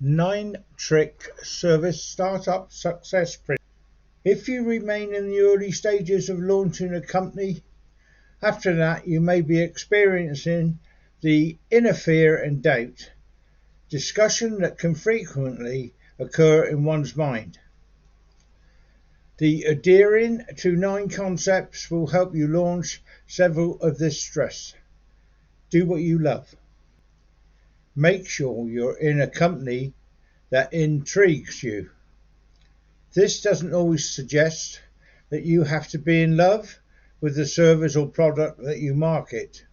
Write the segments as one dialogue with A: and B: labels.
A: 9-trick service startup success principle. If you remain in the early stages of launching a company, after that you may be experiencing the inner fear and doubt, discussion that can frequently occur in one's mind. The Adhering to 9 concepts will help you launch several of this stress. Do what you love. Make sure you're in a company that intrigues you. This doesn't always suggest that you have to be in love with the service or product that you market.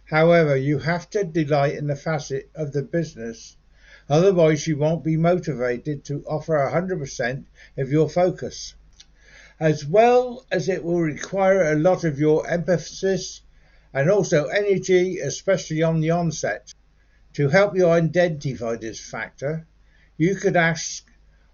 A: However, you have to delight in the facet of the business, otherwise you won't be motivated to offer 100% of your focus. As well as it will require a lot of your emphasis and also energy, especially on the onset. To help you identify this factor, you could ask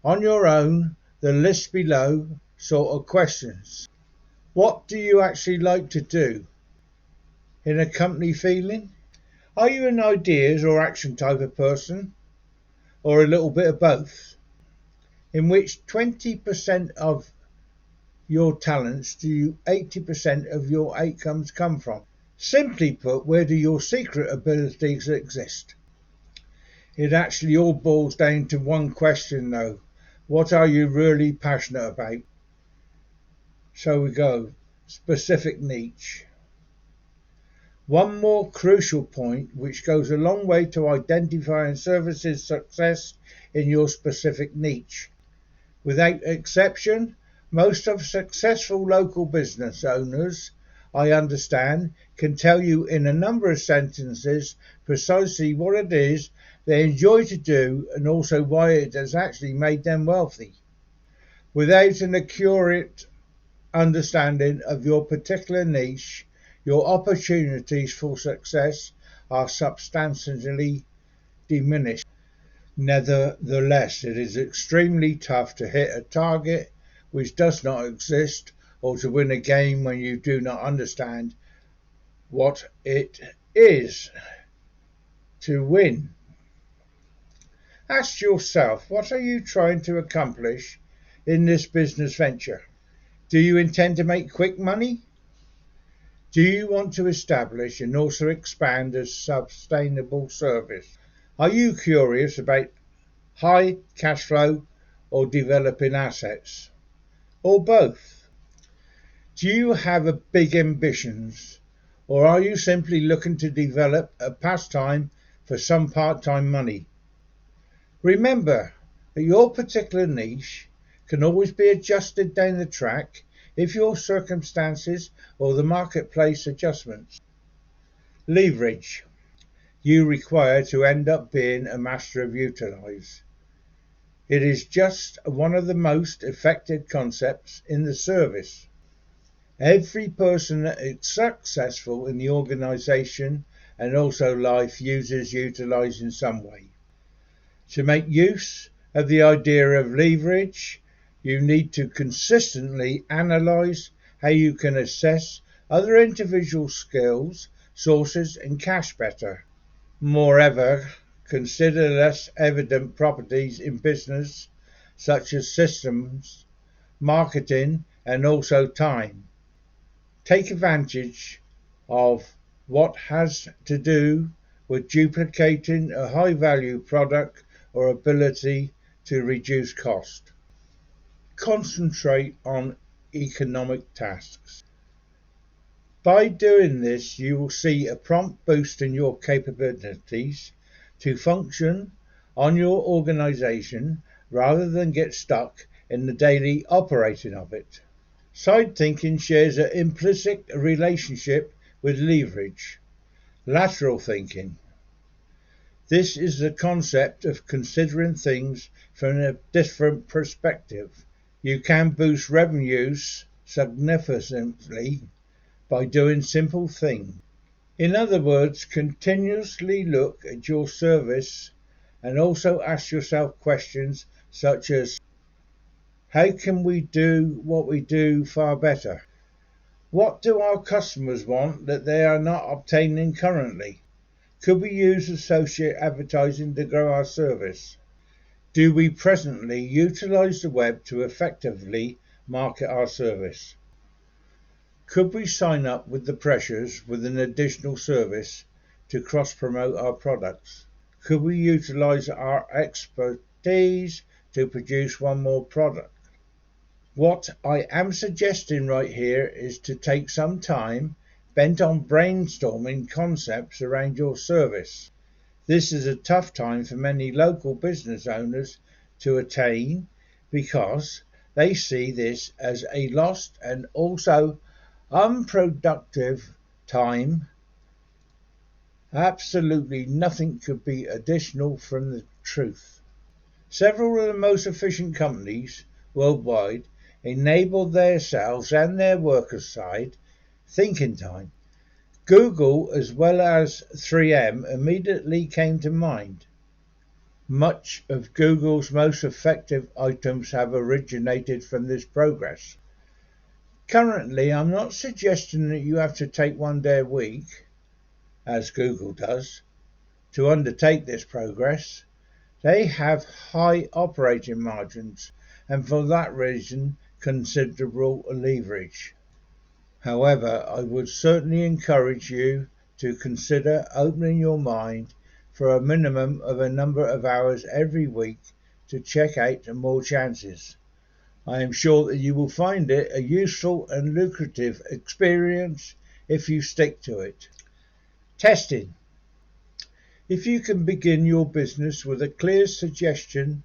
A: on your own the list below sort of questions. What do you actually like to do in a company feeling? Are you an ideas or action type of person, or a little bit of both? In which 20% of your talents do 80% of your outcomes come from? Simply put, where do your secret abilities exist? It actually all boils down to one question though. What are you really passionate about? So we go, specific niche. One more crucial point which goes a long way to identifying services success in your specific niche. Without exception, most of successful local business owners, I understand, can tell you in a number of sentences precisely what it is they enjoy to do and also why it has actually made them wealthy. Without an accurate understanding of your particular niche, your opportunities for success are substantially diminished. Nevertheless, it is extremely tough to hit a target which does not exist, or to win a game when you do not understand what it is to win. Ask yourself, what are you trying to accomplish in this business venture? Do you intend to make quick money? Do you want to establish and also expand a sustainable service? Are you curious about high cash flow or developing assets? Or both? Do you have big ambitions, or are you simply looking to develop a pastime for some part-time money? Remember that your particular niche can always be adjusted down the track if your circumstances or the marketplace adjustments. Leverage you require to end up being a master of utilize. It is just one of the most effective concepts in the service. Every person that is successful in the organization and also life uses utilize in some way. To make use of the idea of leverage, you need to consistently analyze how you can assess other individual skills, sources, and cash better. Moreover, consider less evident properties in business, such as systems, marketing, and also time. Take advantage of what has to do with duplicating a high-value product or ability to reduce cost. Concentrate on economic tasks. By doing this, you will see a prompt boost in your capabilities to function on your organization rather than get stuck in the daily operating of it. Side thinking shares an implicit relationship with leverage. Lateral thinking. This is the concept of considering things from a different perspective. You can boost revenues significantly by doing simple things. In other words, continuously look at your service and also ask yourself questions such as, how can we do what we do far better? What do our customers want that they are not obtaining currently? Could we use associate advertising to grow our service? Do we presently utilize the web to effectively market our service? Could we sign up with the pressures with an additional service to cross-promote our products? Could we utilize our expertise to produce one more product? What I am suggesting right here is to take some time bent on brainstorming concepts around your service. This is a tough time for many local business owners to attain because they see this as a lost and also unproductive time. Absolutely nothing could be additional from the truth. Several of the most efficient companies worldwide enable themselves and their workers' side thinking time. Google as well as 3M immediately came to mind. Much of Google's most effective items have originated from this progress. Currently, I'm not suggesting that you have to take 1 day a week, as Google does, to undertake this progress. They have high operating margins and for that reason considerable leverage. However, I would certainly encourage you to consider opening your mind for a minimum of a number of hours every week to check out more chances. I am sure that you will find it a useful and lucrative experience if you stick to it. Testing. If you can begin your business with a clear suggestion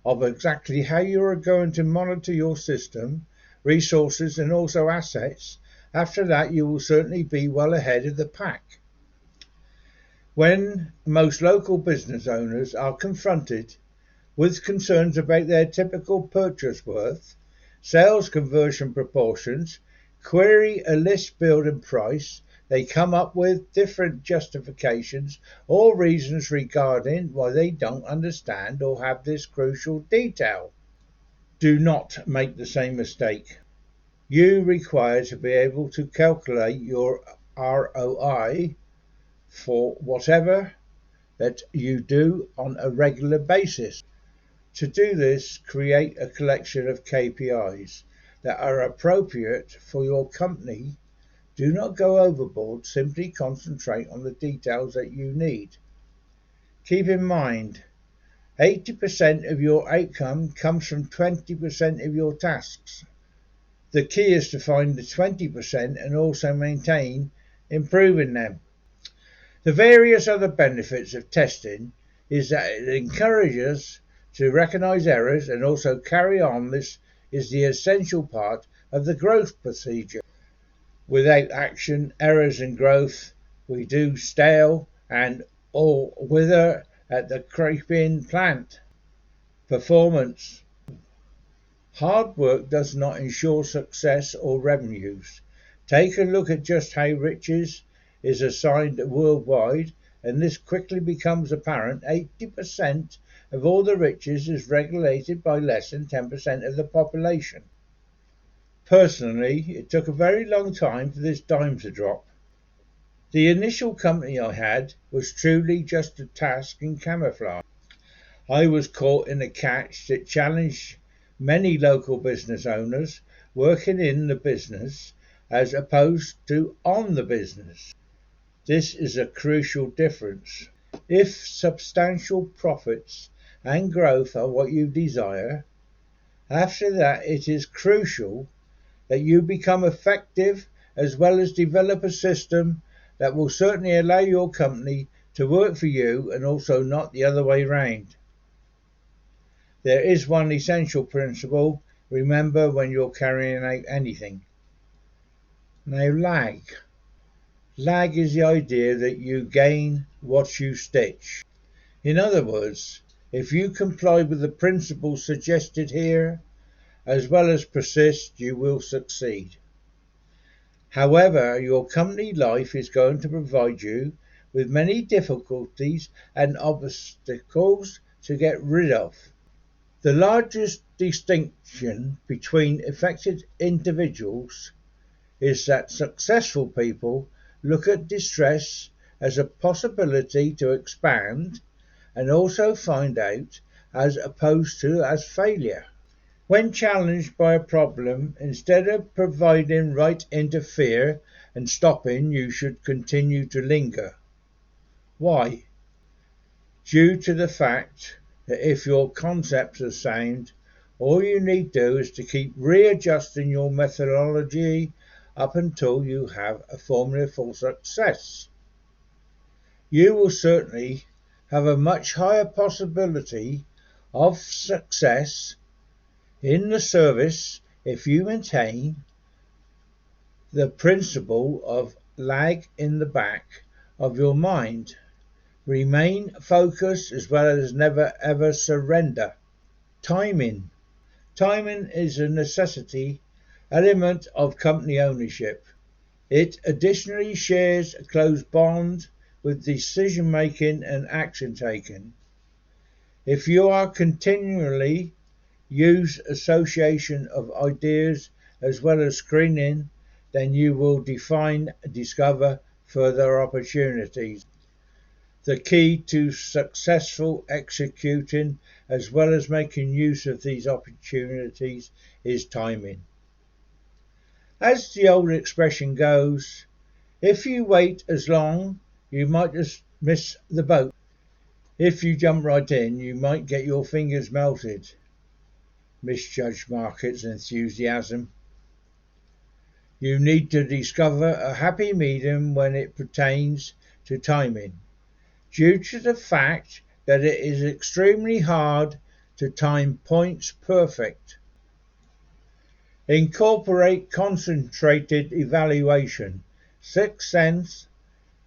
A: of exactly how you are going to monitor your system, resources and also assets, after that you will certainly be well ahead of the pack. When most local business owners are confronted with concerns about their typical purchase worth, sales conversion proportions, query a list build and price, they come up with different justifications or reasons regarding why they don't understand or have this crucial detail. Do not make the same mistake. You require to be able to calculate your ROI for whatever that you do on a regular basis. To do this, create a collection of KPIs that are appropriate for your company. Do not go overboard, simply concentrate on the details that you need. Keep in mind, 80% of your outcome comes from 20% of your tasks. The key is to find the 20% and also maintain improving them. The various other benefits of testing is that it encourages to recognize errors and also carry on. This is the essential part of the growth procedure. Without action, errors and growth, we do stale and all wither at the creeping plant. Performance. Hard work does not ensure success or revenues. Take a look at just how riches is assigned worldwide, and this quickly becomes apparent. 80% of all the riches is regulated by less than 10% of the population. Personally, it took a very long time for this dime to drop. The initial company I had was truly just a task in camouflage. I was caught in a catch that challenged many local business owners working in the business as opposed to on the business. This is a crucial difference. If substantial profits and growth are what you desire, after that it is crucial that you become effective as well as develop a system that will certainly allow your company to work for you and also not the other way round. There is one essential principle, remember when you're carrying out anything. Now lag. Lag is the idea that you gain what you stitch. In other words, if you comply with the principles suggested here, as well as persist, you will succeed. However, your company life is going to provide you with many difficulties and obstacles to get rid of. The largest distinction between affected individuals is that successful people look at distress as a possibility to expand and also find out as opposed to as failure. When challenged by a problem, instead of providing right interfere and stopping, you should continue to linger. Why? Due to the fact that if your concepts are sound, all you need do is to keep readjusting your methodology up until you have a formula for success. You will certainly have a much higher possibility of success in the service if you maintain the principle of lag in the back of your mind. Remain focused as well as never ever surrender. Timing. Timing is a necessity element of company ownership. It additionally shares a close bond with decision making and action taking. If you are continually use association of ideas as well as screening, then you will discover further opportunities. The key to successful executing as well as making use of these opportunities is timing. As the old expression goes, if you wait as long, you might just miss the boat. If you jump right in, you might get your fingers melted. Misjudged markets enthusiasm. You need to discover a happy medium when it pertains to timing, due to the fact that it is extremely hard to time points perfect. Incorporate concentrated evaluation, sixth sense,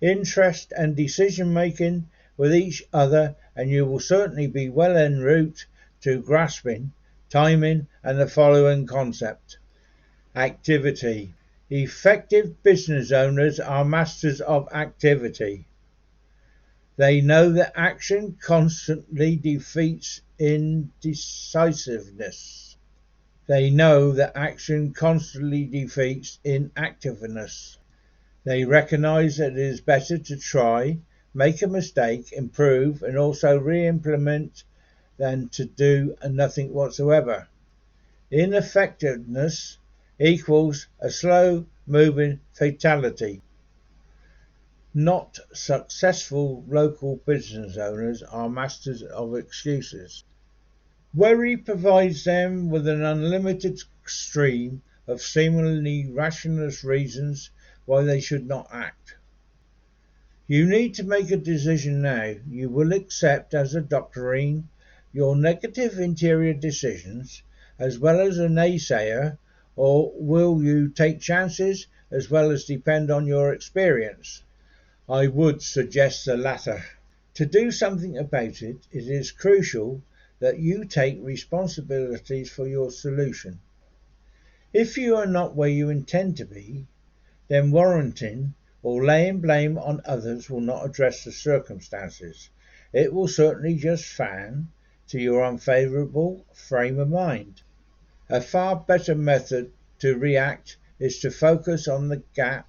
A: interest and decision making with each other, and you will certainly be well en route to grasping timing and the following concept. Activity. Effective business owners are masters of activity. They know that action constantly defeats indecisiveness. They know that action constantly defeats inactiveness. They recognize that it is better to try, make a mistake, improve, and also re-implement than to do nothing whatsoever. Ineffectiveness equals a slow-moving fatality. Not successful local business owners are masters of excuses. Worry provides them with an unlimited stream of seemingly rationalist reasons why they should not act. You need to make a decision now. You will accept as a doctrine your negative interior decisions as well as a naysayer, or will you take chances as well as depend on your experience? I would suggest the latter. To do something about it, it is crucial that you take responsibilities for your solution. If you are not where you intend to be, then warranting or laying blame on others will not address the circumstances. It will certainly just fan to your unfavorable frame of mind. A far better method to react is to focus on the gap,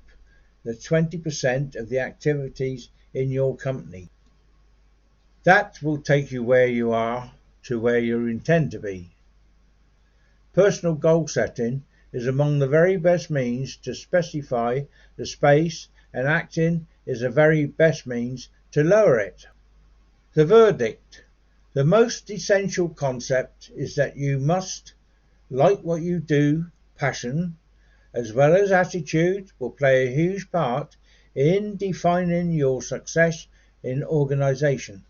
A: the 20% of the activities in your company. That will take you where you are to where you intend to be. Personal goal setting is among the very best means to specify the space, and acting is the very best means to lower it. The verdict. The most essential concept is that you must like what you do. Passion as well as attitude will play a huge part in defining your success in organization.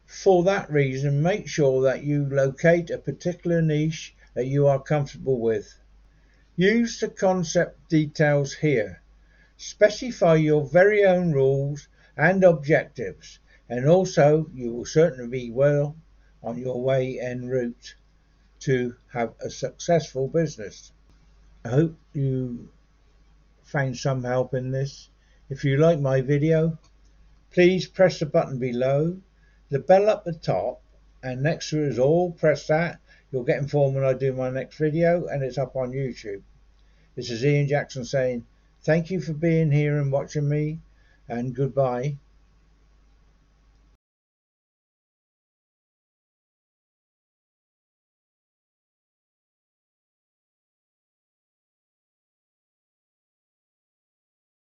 A: For that reason, make sure that you locate a particular niche that you are comfortable with. Use the concept details here. Specify your very own rules and objectives, and also you will certainly be well on your way en route to have a successful business. I hope you found some help in this. If you like my video, please press the button below, the bell up the top, and next to it is all. Press that. You'll get informed when I do my next video, and it's up on YouTube. This is Ian Jackson saying thank you for being here and watching me, and goodbye.